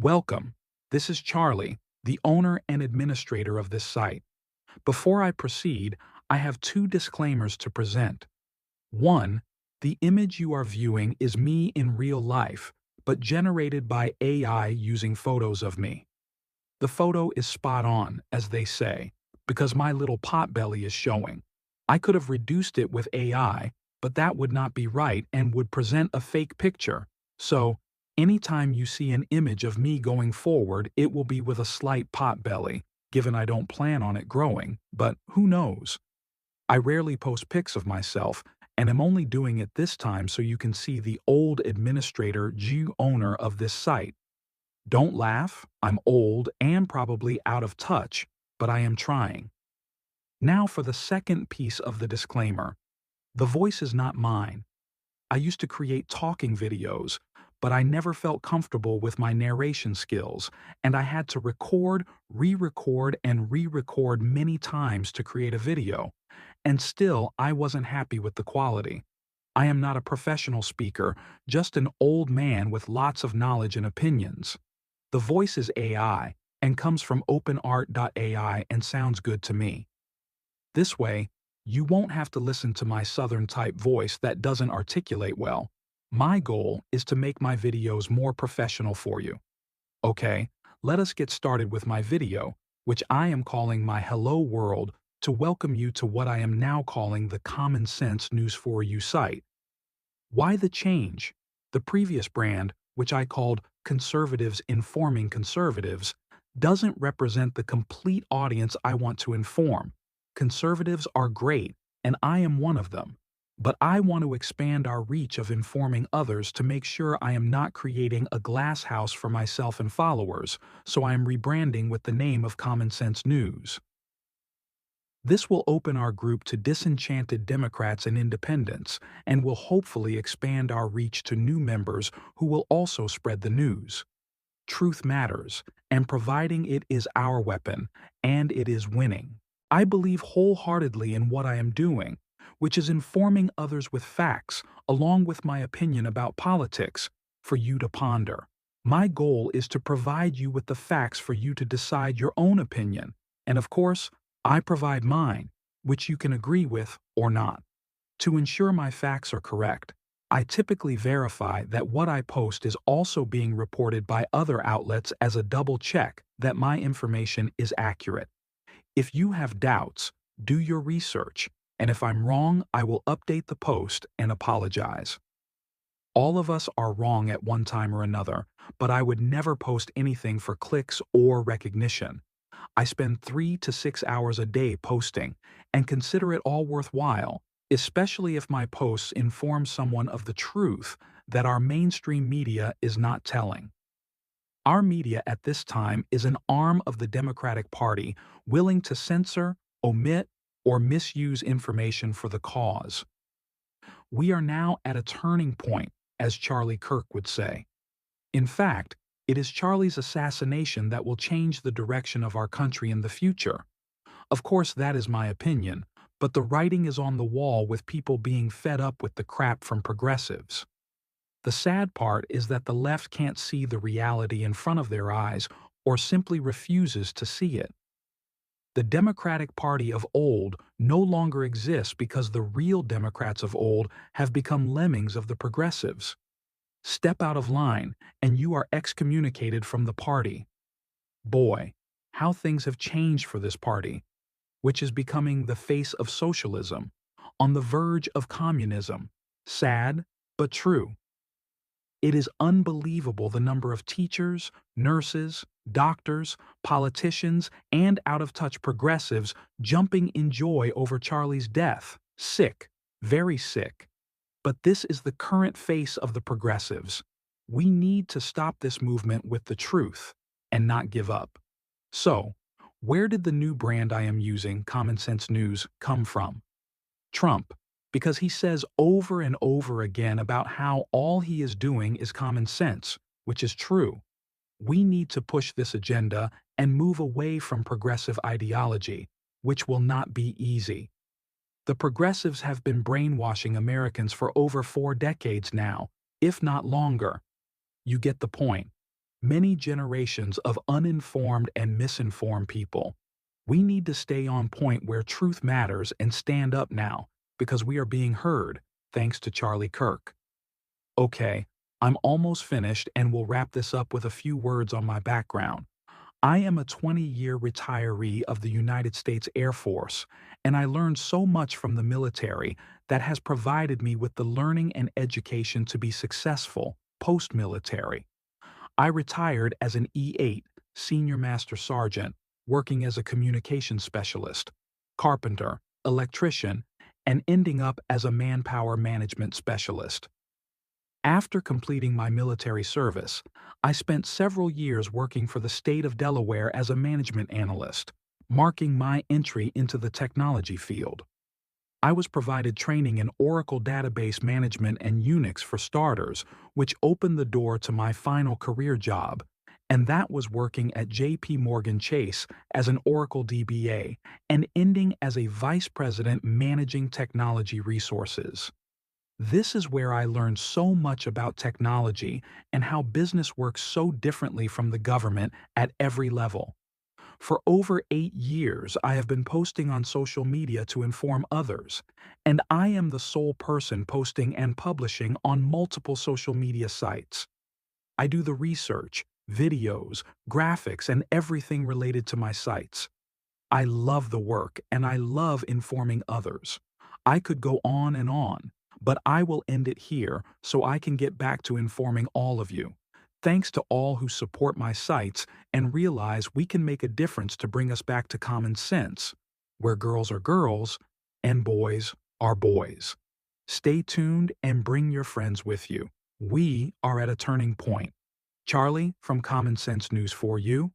Welcome. This is Charlie, the owner and administrator of this site. Before I proceed, I have two disclaimers to present. One, the image you are viewing is me in real life, but generated by AI using photos of me. The photo is spot on, as they say, because my little potbelly is showing. I could have reduced it with AI, but that would not be right and would present a fake picture. So, anytime you see an image of me going forward, it will be with a slight potbelly, given I don't plan on it growing, but who knows? I rarely post pics of myself, and am only doing it this time so you can see the old administrator G owner of this site. Don't laugh, I'm old and probably out of touch, but I am trying. Now for the second piece of the disclaimer. The voice is not mine. I used to create talking videos, but I never felt comfortable with my narration skills, and I had to record, re-record, and re-record many times to create a video. And still, I wasn't happy with the quality. I am not a professional speaker, just an old man with lots of knowledge and opinions. The voice is AI and comes from OpenArt.ai and sounds good to me. This way, you won't have to listen to my southern-type voice that doesn't articulate well. My goal is to make my videos more professional for you. Okay, let us get started with my video, which I am calling my Hello World, to welcome you to what I am now calling the Common Sense News for You site. Why the change? The previous brand, which I called Conservatives Informing Conservatives, doesn't represent the complete audience I want to inform. Conservatives are great, and I am one of them. But I want to expand our reach of informing others to make sure I am not creating a glass house for myself and followers, so I am rebranding with the name of Common Sense News. This will open our group to disenchanted Democrats and independents, and will hopefully expand our reach to new members who will also spread the news. Truth matters, and providing it is our weapon, and it is winning. I believe wholeheartedly in what I am doing, which is informing others with facts, along with my opinion about politics, for you to ponder. My goal is to provide you with the facts for you to decide your own opinion, and of course, I provide mine, which you can agree with or not. To ensure my facts are correct, I typically verify that what I post is also being reported by other outlets as a double check that my information is accurate. If you have doubts, do your research, and if I'm wrong, I will update the post and apologize. All of us are wrong at one time or another, but I would never post anything for clicks or recognition. I spend 3 to 6 hours a day posting, and consider it all worthwhile, especially if my posts inform someone of the truth that our mainstream media is not telling. Our media at this time is an arm of the Democratic Party willing to censor, omit, or misuse information for the cause. We are now at a turning point, as Charlie Kirk would say. In fact, it is Charlie's assassination that will change the direction of our country in the future. Of course, that is my opinion, but the writing is on the wall with people being fed up with the crap from progressives. The sad part is that the left can't see the reality in front of their eyes or simply refuses to see it. The Democratic Party of old no longer exists because the real Democrats of old have become lemmings of the progressives. Step out of line, and you are excommunicated from the party. Boy, how things have changed for this party, which is becoming the face of socialism, on the verge of communism. Sad, but true. It is unbelievable the number of teachers, nurses, doctors, politicians, and out-of-touch progressives jumping in joy over Charlie's death. Sick, very sick. But this is the current face of the progressives. We need to stop this movement with the truth and not give up. So, where did the new brand I am using, Common Sense News, come from? Trump, because he says over and over again about how all he is doing is common sense, which is true. We need to push this agenda and move away from progressive ideology, which will not be easy. The progressives have been brainwashing Americans for over 4 decades now, if not longer. You get the point. Many generations of uninformed and misinformed people. We need to stay on point where truth matters and stand up now, because we are being heard, thanks to Charlie Kirk. Okay, I'm almost finished and will wrap this up with a few words on my background. I am a 20-year retiree of the United States Air Force, and I learned so much from the military that has provided me with the learning and education to be successful post-military. I retired as an E8, Senior Master Sergeant, working as a communications specialist, carpenter, electrician, and ending up as a manpower management specialist. After completing my military service, I spent several years working for the state of Delaware as a management analyst, marking my entry into the technology field. I was provided training in Oracle database management and Unix for starters, which opened the door to my final career job, and that was working at JP Morgan Chase as an Oracle DBA and ending as a vice president managing technology resources. This is where I learned so much about technology and how business works so differently from the government at every level. For over 8 years, I have been posting on social media to inform others, and I am the sole person posting and publishing on multiple social media sites. I do the research, videos, graphics, and everything related to my sites. I love the work and I love informing others. I could go on, but I will end it here so I can get back to informing all of you. Thanks to all who support my sites and realize we can make a difference to bring us back to common sense, where girls are girls and boys are boys. Stay tuned and bring your friends with you. We are at a turning point. Charlie from Common Sense News for you.